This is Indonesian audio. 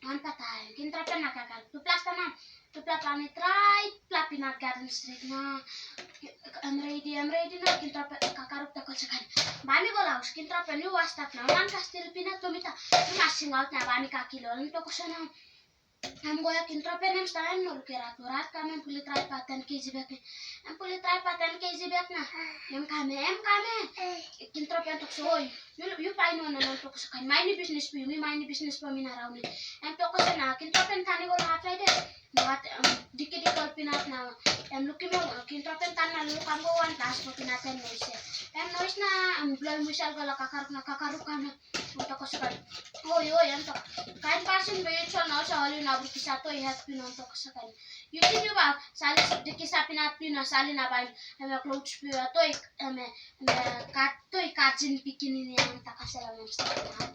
Anta tayo. Kintrape nakakal. Tupla pani try. Plapinat garden street na. I'm ready na. Kintrape kakaruk takol sakan. Bami golaus. Kintrape ni wastat na. Wan kastil pinat tumita. Masing out na bami kakilo. Nito ko sana. Am goya kintrape nam staan no rurat kami puli try paten kg bek. Am puli try paten kg bek na. Em kame. Kintrape tok soy. You paino na nang tok sakan. Maini business po minaraw ni. Em tok sana kintrape tani go na Friday. Buat dikit pinat na. Em luki mo kintrape tan na lu kambo wan tas mo pinaten noise. Em noise na bloy misal gala kakaruk kana. Tok ko sakan. Oy em tok. Kain pasin be na sali na bukisa to ihat pinontok sakan. YouTube ba sali dikisa pinat pina sali na bain. Em clothes pina to kajin pikinin yang takasela memang.